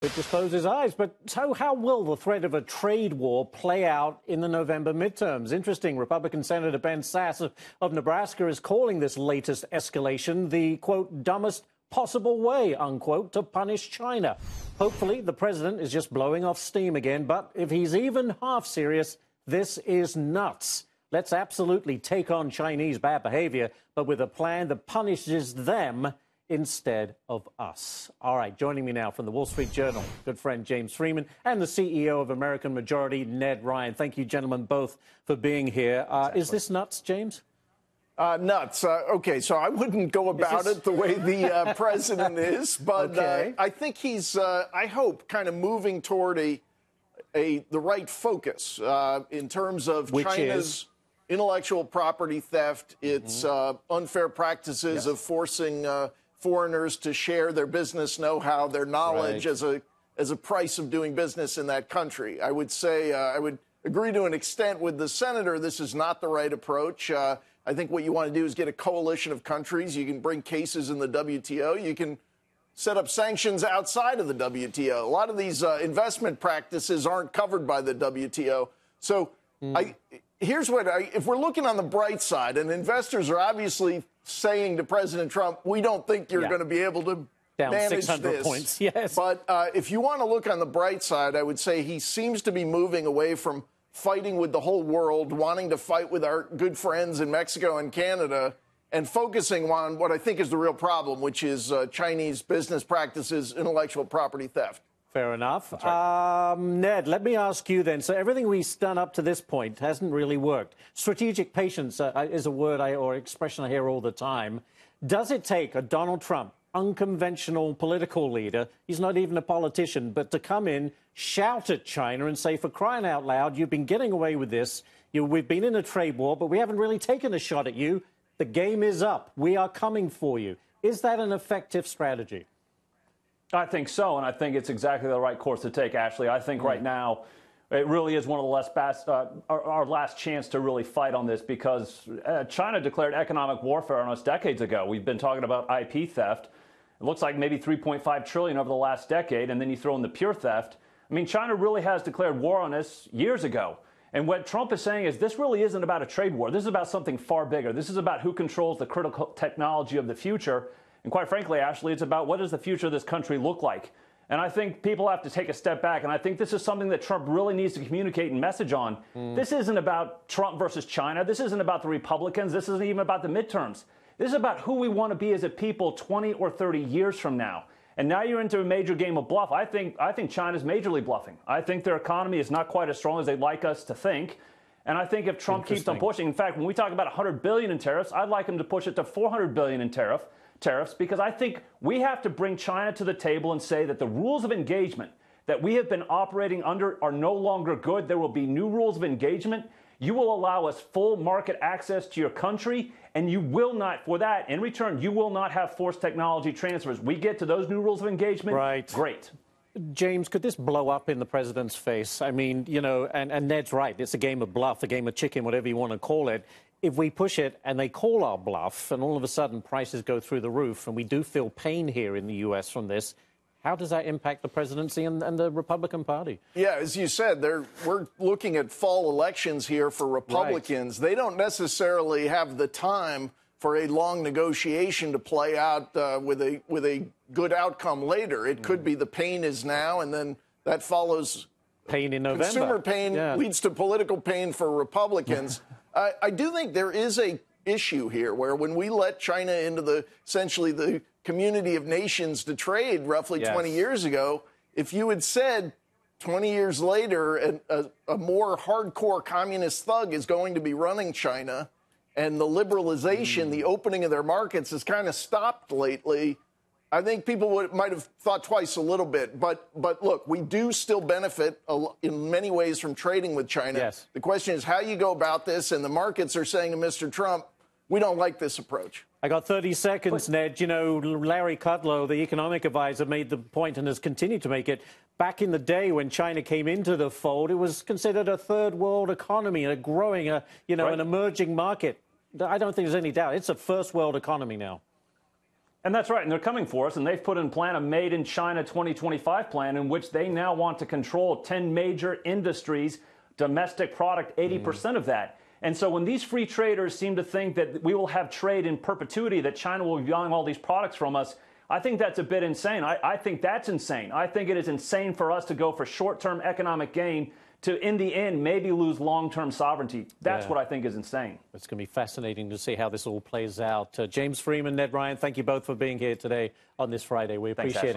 It just closed his eyes. But so how will the threat of a trade war play out in the November midterms? Interesting. Republican Senator Ben Sasse of Nebraska is calling this latest escalation the, quote, dumbest possible way, unquote, to punish China. Hopefully, the president is just blowing off steam again. But if he's even half serious, this is nuts. Let's absolutely take on Chinese bad behavior, but with a plan that punishes them instead of us. All right, joining me now from the Wall Street Journal, good friend James Freeman, and the CEO of American Majority, Ned Ryun. Thank you, gentlemen, both for being here. Exactly. Is this nuts, James? Nuts. Okay, so I wouldn't go about it the way the president is, but okay. I think he's, I hope, kind of moving toward the right focus in terms of China's intellectual property theft, its unfair practices of forcing foreigners to share their business know-how, their knowledge as a price of doing business in that country. I would say I would agree to an extent with the senator. This is not the right approach. I think what you want to do is get a coalition of countries. You can bring cases in the WTO. You can set up sanctions outside of the WTO. A lot of these investment practices aren't covered by the WTO. So here's what if we're looking on the bright side, and investors are obviously saying to President Trump, we don't think you're going to be able to manage 600 this. Points, yes. But if you want to look on the bright side, I would say he seems to be moving away from fighting with the whole world, wanting to fight with our good friends in Mexico and Canada, and focusing on what I think is the real problem, which is Chinese business practices, intellectual property theft. Fair enough. Right. Ned, let me ask you then. So everything we've done up to this point hasn't really worked. Strategic patience is a word or expression I hear all the time. Does it take a Donald Trump, unconventional political leader, he's not even a politician, but to come in, shout at China and say, for crying out loud, you've been getting away with this. We've been in a trade war, but we haven't really taken a shot at you. The game is up. We are coming for you. Is that an effective strategy? I think so, and I think it's exactly the right course to take, Ashley. I think right now it really is one of the our last chance to really fight on this, because China declared economic warfare on us decades ago. We've been talking about IP theft. It looks like maybe $3.5 trillion over the last decade, and then you throw in the pure theft. I mean, China really has declared war on us years ago. And what Trump is saying is this really isn't about a trade war. This is about something far bigger. This is about who controls the critical technology of the future. And quite frankly, Ashley, it's about what does the future of this country look like? And I think people have to take a step back. And I think this is something that Trump really needs to communicate and message on. This isn't about Trump versus China. This isn't about the Republicans. This isn't even about the midterms. This is about who we want to be as a people 20 or 30 years from now. And now you're into a major game of bluff. I think China's majorly bluffing. I think their economy is not quite as strong as they'd like us to think. And I think if Trump keeps on pushing, in fact, when we talk about $100 billion in tariffs, I'd like him to push it to $400 billion in tariffs, because I think we have to bring China to the table and say that the rules of engagement that we have been operating under are no longer good. There will be new rules of engagement. You will allow us full market access to your country, and you will not, for that, in return, you will not have forced technology transfers. We get to those new rules of engagement. Right. Great. James, could this blow up in the president's face? I mean, you know, and Ned's right. It's a game of bluff, a game of chicken, whatever you want to call it. If we push it and they call our bluff and all of a sudden prices go through the roof and we do feel pain here in the U.S. from this, how does that impact the presidency and the Republican Party? Yeah, as you said, we're looking at fall elections here for Republicans. Right. They don't necessarily have the time for a long negotiation to play out with a good outcome later. It could be the pain is now, and then that follows pain in November. Consumer pain leads to political pain for Republicans. I do think there is a issue here where when we let China into essentially the community of nations to trade roughly 20 years ago, if you had said 20 years later a more hardcore communist thug is going to be running China and the liberalization, the opening of their markets has kind of stopped lately, I think people might have thought twice a little bit. But look, we do still benefit in many ways from trading with China. Yes. The question is how you go about this, and the markets are saying to Mr. Trump, we don't like this approach. I got 30 seconds, Ned. You know, Larry Kudlow, the economic advisor, made the point and has continued to make it. Back in the day when China came into the fold, it was considered a third world economy and a growing, an emerging market. I don't think there's any doubt. It's a first world economy now. And that's right, and they're coming for us, and they've put in plan a Made in China 2025 plan in which they now want to control 10 major industries, domestic product, 80% of that. And so when these free traders seem to think that we will have trade in perpetuity, that China will be buying all these products from us, I think that's a bit insane. I think that's insane. I think it is insane for us to go for short-term economic gain to, in the end, maybe lose long-term sovereignty. That's what I think is insane. It's going to be fascinating to see how this all plays out. James Freeman, Ned Ryun, thank you both for being here today on this Friday. We appreciate it.